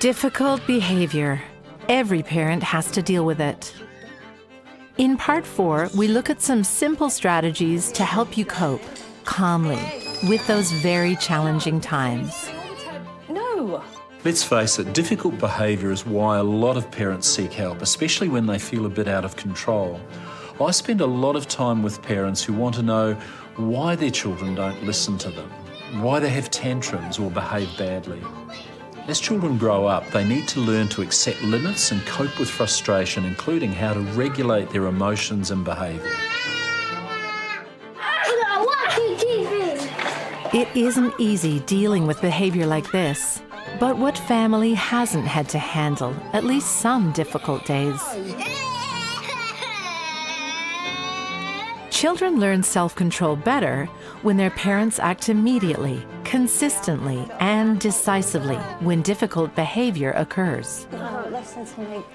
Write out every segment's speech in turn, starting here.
Difficult behavior. Every parent has to deal with it. In Part 4, we look at some simple strategies to help you cope calmly with those very challenging times. No. Let's face it, difficult behaviour is why a lot of parents seek help, especially when they feel a bit out of control. I spend a lot of time with parents who want to know why their children don't listen to them, why they have tantrums or behave badly. As children grow up, they need to learn to accept limits and cope with frustration, including how to regulate their emotions and behaviour. It isn't easy dealing with behavior like this, but what family hasn't had to handle at least some difficult days? Children learn self-control better when their parents act immediately, consistently, and decisively when difficult behavior occurs.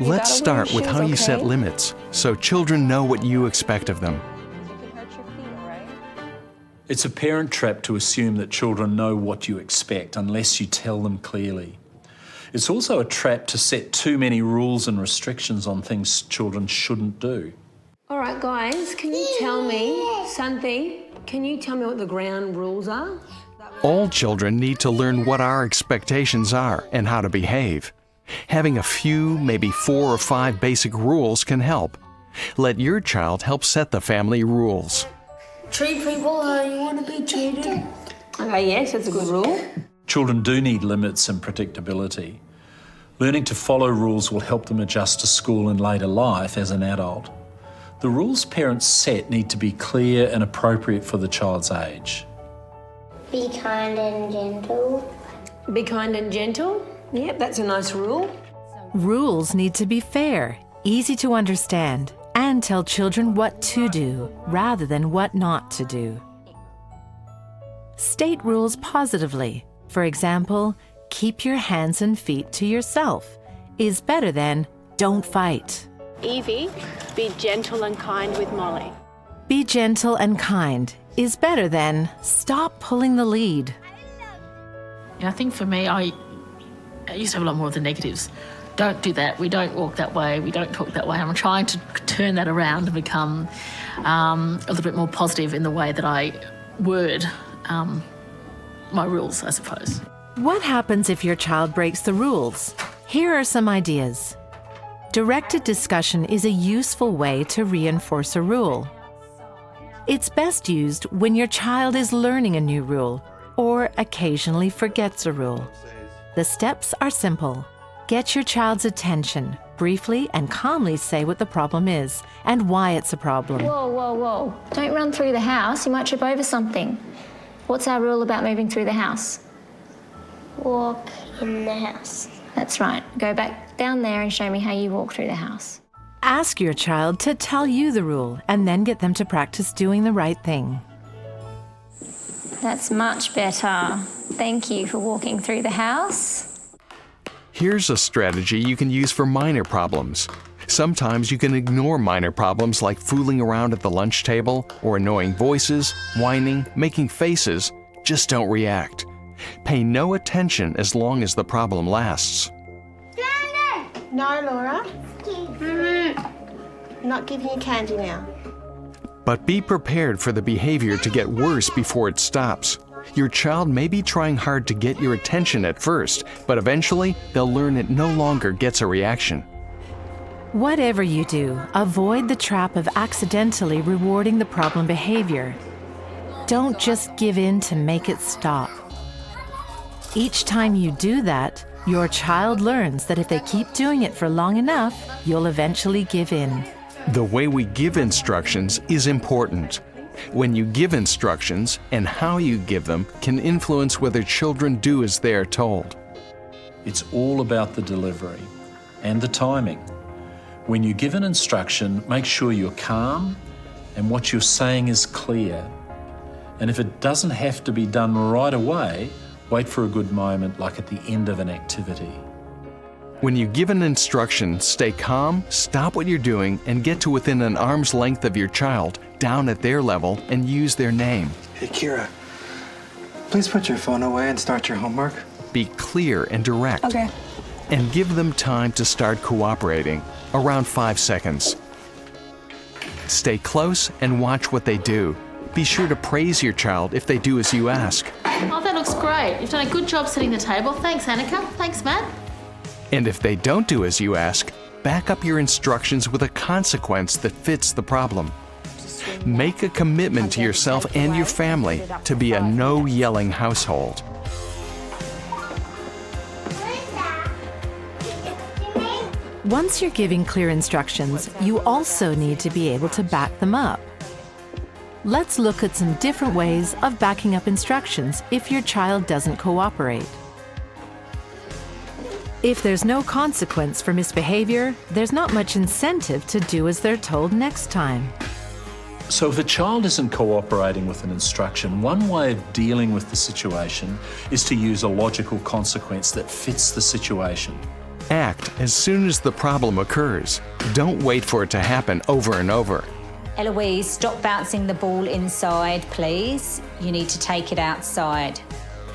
Let's start with how you set limits so children know what you expect of them. It's a parent trap to assume that children know what you expect unless you tell them clearly. It's also a trap to set too many rules and restrictions on things children shouldn't do. All right, guys, can you tell me, Santhi, can you tell me what the ground rules are? All children need to learn what our expectations are and how to behave. Having a few, maybe 4 or 5 basic rules can help. Let your child help set the family rules. Treat people how you want to be treated. Okay, yes, that's a good rule. Children do need limits and predictability. Learning to follow rules will help them adjust to school and later life as an adult. The rules parents set need to be clear and appropriate for the child's age. Be kind and gentle. Be kind and gentle. Yep, that's a nice rule. Rules need to be fair, easy to understand, and tell children what to do rather than what not to do. State rules positively. For example, keep your hands and feet to yourself is better than don't fight. Evie, be gentle and kind with Molly. Be gentle and kind is better than stop pulling the lead. I think for me, I used to have a lot more of the negatives. Don't do that, we don't walk that way, we don't talk that way. I'm trying to turn that around and become a little bit more positive in the way that I word my rules, I suppose. What happens if your child breaks the rules? Here are some ideas. Directed discussion is a useful way to reinforce a rule. It's best used when your child is learning a new rule or occasionally forgets a rule. The steps are simple. Get your child's attention. Briefly and calmly say what the problem is and why it's a problem. Whoa, whoa, whoa. Don't run through the house. You might trip over something. What's our rule about moving through the house? Walk in the house. That's right. Go back down there and show me how you walk through the house. Ask your child to tell you the rule and then get them to practice doing the right thing. That's much better. Thank you for walking through the house. Here's a strategy you can use for minor problems. Sometimes you can ignore minor problems like fooling around at the lunch table or annoying voices, whining, making faces. Just don't react. Pay no attention as long as the problem lasts. No, Laura. Not giving you candy now. But be prepared for the behavior to get worse before it stops. Your child may be trying hard to get your attention at first, but eventually they'll learn it no longer gets a reaction. Whatever you do, avoid the trap of accidentally rewarding the problem behavior. Don't just give in to make it stop. Each time you do that, your child learns that if they keep doing it for long enough, you'll eventually give in. The way we give instructions is important. When you give instructions and how you give them can influence whether children do as they are told. It's all about the delivery and the timing. When you give an instruction, make sure you're calm and what you're saying is clear. And if it doesn't have to be done right away, wait for a good moment, like at the end of an activity. When you give an instruction, stay calm, stop what you're doing, and get to within an arm's length of your child, down at their level, and use their name. Hey, Kira, please put your phone away and start your homework. Be clear and direct. Okay. And give them time to start cooperating, around 5 seconds. Stay close and watch what they do. Be sure to praise your child if they do as you ask. Oh, that looks great. You've done a good job setting the table. Thanks, Annika. Thanks, Matt. And if they don't do as you ask, back up your instructions with a consequence that fits the problem. Make a commitment to yourself and your family to be a no-yelling household. Once you're giving clear instructions, you also need to be able to back them up. Let's look at some different ways of backing up instructions if your child doesn't cooperate. If there's no consequence for misbehavior, there's not much incentive to do as they're told next time. So if a child isn't cooperating with an instruction, one way of dealing with the situation is to use a logical consequence that fits the situation. Act as soon as the problem occurs. Don't wait for it to happen over and over. Eloise, stop bouncing the ball inside, please. You need to take it outside.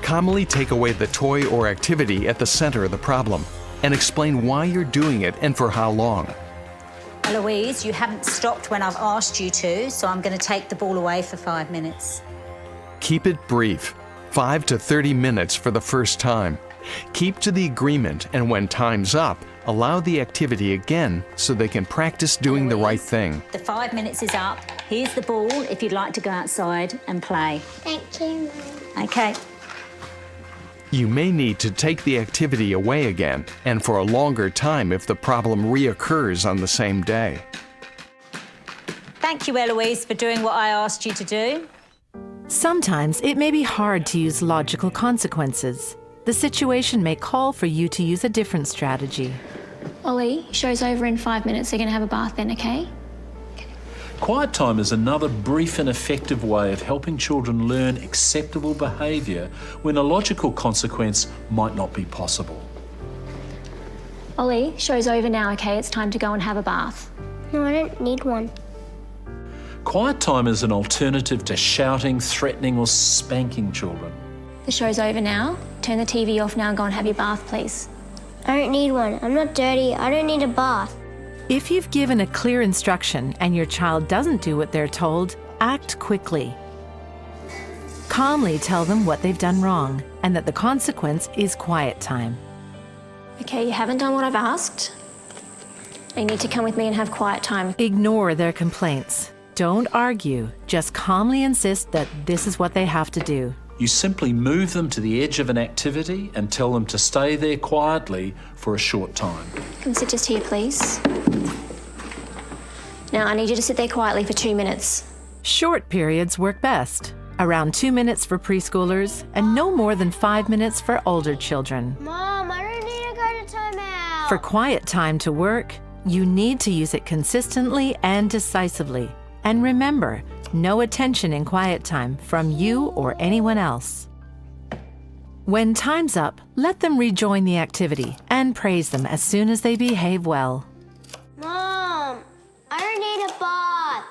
Calmly take away the toy or activity at the center of the problem and explain why you're doing it and for how long. Eloise, you haven't stopped when I've asked you to, so I'm going to take the ball away for 5 minutes. Keep it brief, 5 to 30 minutes for the first time. Keep to the agreement, and when time's up, allow the activity again so they can practice doing the right thing. The 5 minutes is up. Here's the ball if you'd like to go outside and play. Thank you, Mum. Okay. You may need to take the activity away again, and for a longer time if the problem reoccurs on the same day. Thank you, Eloise, for doing what I asked you to do. Sometimes it may be hard to use logical consequences. The situation may call for you to use a different strategy. Ollie, show's over in 5 minutes. You're going to have a bath then, okay? Quiet time is another brief and effective way of helping children learn acceptable behaviour when a logical consequence might not be possible. Ollie, show's over now, okay? It's time to go and have a bath. No, I don't need one. Quiet time is an alternative to shouting, threatening or spanking children. The show's over now. Turn the TV off now and go and have your bath, please. I don't need one. I'm not dirty. I don't need a bath. If you've given a clear instruction and your child doesn't do what they're told, act quickly. Calmly tell them what they've done wrong and that the consequence is quiet time. Okay, you haven't done what I've asked. You need to come with me and have quiet time. Ignore their complaints. Don't argue. Just calmly insist that this is what they have to do. You simply move them to the edge of an activity and tell them to stay there quietly for a short time. Come sit just here, please. Now, I need you to sit there quietly for 2 minutes. Short periods work best. Around 2 minutes for preschoolers and no more than 5 minutes for older children. Mom, I don't need to go to timeout. For quiet time to work, you need to use it consistently and decisively. And remember, no attention in quiet time from you or anyone else. When time's up, let them rejoin the activity and praise them as soon as they behave well. Mom, I don't need a bath.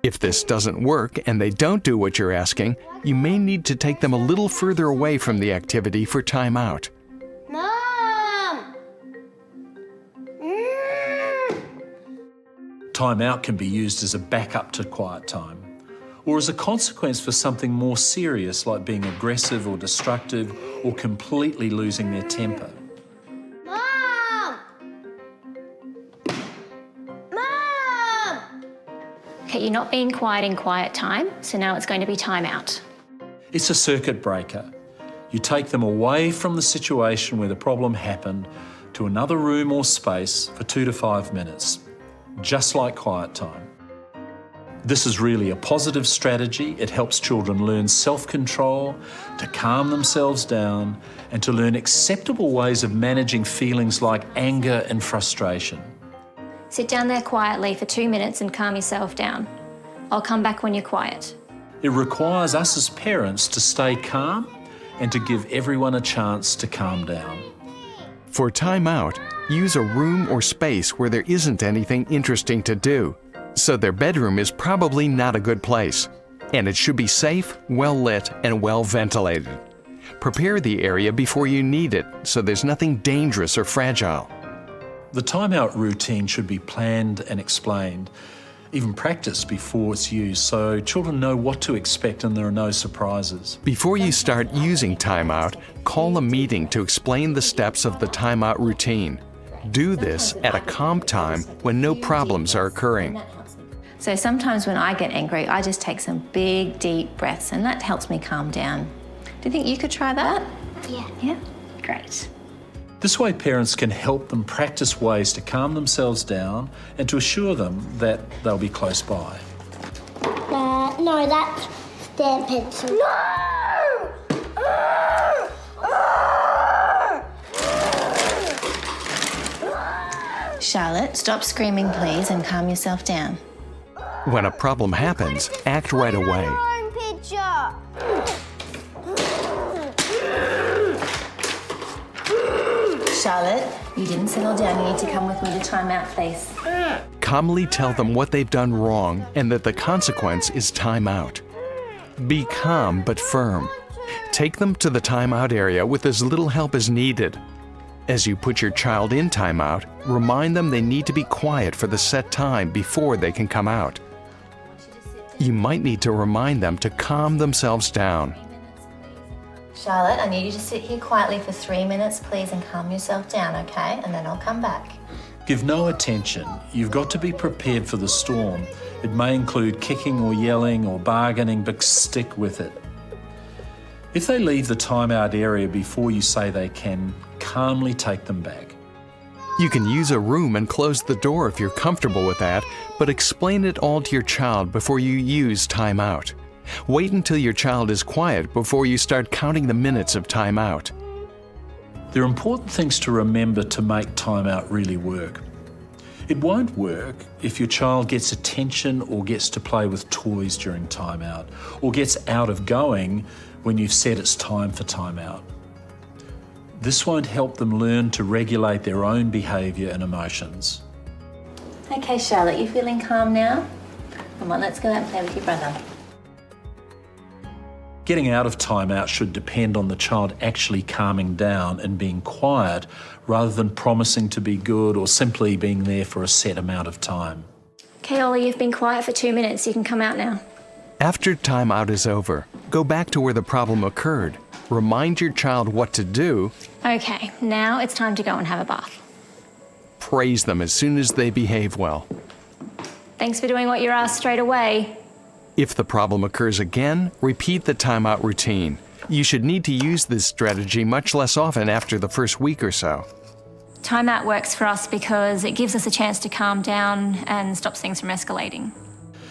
If this doesn't work and they don't do what you're asking, you may need to take them a little further away from the activity for time out. Mom! Time out can be used as a backup to quiet time, or as a consequence for something more serious like being aggressive or destructive or completely losing their temper. Mom! Mom! Okay, you're not being quiet in quiet time, so now it's going to be time out. It's a circuit breaker. You take them away from the situation where the problem happened to another room or space for 2 to 5 minutes, just like quiet time. This is really a positive strategy. It helps children learn self-control, to calm themselves down, and to learn acceptable ways of managing feelings like anger and frustration. Sit down there quietly for 2 minutes and calm yourself down. I'll come back when you're quiet. It requires us as parents to stay calm and to give everyone a chance to calm down. For timeout, use a room or space where there isn't anything interesting to do. So their bedroom is probably not a good place. And it should be safe, well lit, and well ventilated. Prepare the area before you need it so there's nothing dangerous or fragile. The timeout routine should be planned and explained, even practiced before it's used, so children know what to expect and there are no surprises. Before you start using timeout, call a meeting to explain the steps of the timeout routine. Do this at a calm time when no problems are occurring. So sometimes when I get angry, I just take some big, deep breaths, and that helps me calm down. Do you think you could try that? Yeah. Yeah? Great. This way parents can help them practice ways to calm themselves down and to assure them that they'll be close by. No, that's stamp pencil. No! Charlotte, stop screaming, please, and calm yourself down. When a problem happens, act right away. Own picture. Charlotte, you didn't settle down. You need to come with me to timeout, please. Calmly tell them what they've done wrong and that the consequence is timeout. Be calm but firm. Take them to the timeout area with as little help as needed. As you put your child in timeout, remind them they need to be quiet for the set time before they can come out. You might need to remind them to calm themselves down. Charlotte, I need you to sit here quietly for 3 minutes, please, and calm yourself down, okay? And then I'll come back. Give no attention. You've got to be prepared for the storm. It may include kicking or yelling or bargaining, but stick with it. If they leave the timeout area before you say they can, calmly take them back. You can use a room and close the door if you're comfortable with that, but explain it all to your child before you use timeout. Wait until your child is quiet before you start counting the minutes of timeout. There are important things to remember to make timeout really work. It won't work if your child gets attention or gets to play with toys during timeout, or gets out of going when you've said it's time for timeout. This won't help them learn to regulate their own behaviour and emotions. Okay, Charlotte, you feeling calm now? Come on, let's go out and play with your brother. Getting out of timeout should depend on the child actually calming down and being quiet rather than promising to be good or simply being there for a set amount of time. Okay, Ollie, you've been quiet for 2 minutes. You can come out now. After timeout is over, go back to where the problem occurred. Remind your child what to do. Okay, now it's time to go and have a bath. Praise them as soon as they behave well. Thanks for doing what you're asked straight away. If the problem occurs again, repeat the timeout routine. You should need to use this strategy much less often after the first week or so. Timeout works for us because it gives us a chance to calm down and stops things from escalating.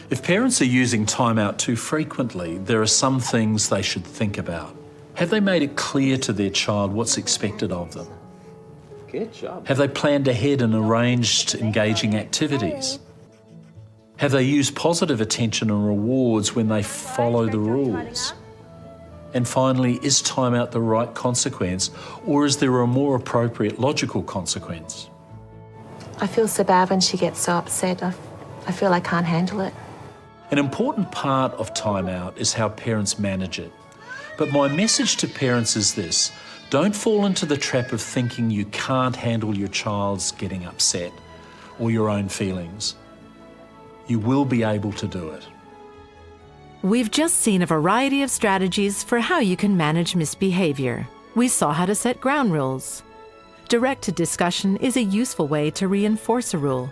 If parents are using timeout too frequently, there are some things they should think about. Have they made it clear to their child what's expected of them? Good job. Have they planned ahead and arranged engaging activities? Have they used positive attention and rewards when they follow the rules? And finally, is timeout the right consequence, or is there a more appropriate logical consequence? I feel so bad when she gets so upset. I feel I can't handle it. An important part of timeout is how parents manage it. But my message to parents is this: don't fall into the trap of thinking you can't handle your child's getting upset or your own feelings. You will be able to do it. We've just seen a variety of strategies for how you can manage misbehavior. We saw how to set ground rules. Directed discussion is a useful way to reinforce a rule.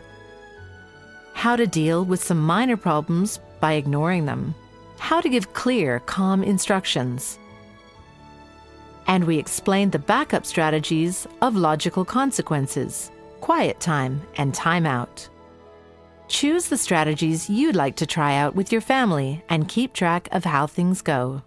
How to deal with some minor problems by ignoring them. How to give clear, calm instructions. And we explained the backup strategies of logical consequences, quiet time, and timeout. Choose the strategies you'd like to try out with your family and keep track of how things go.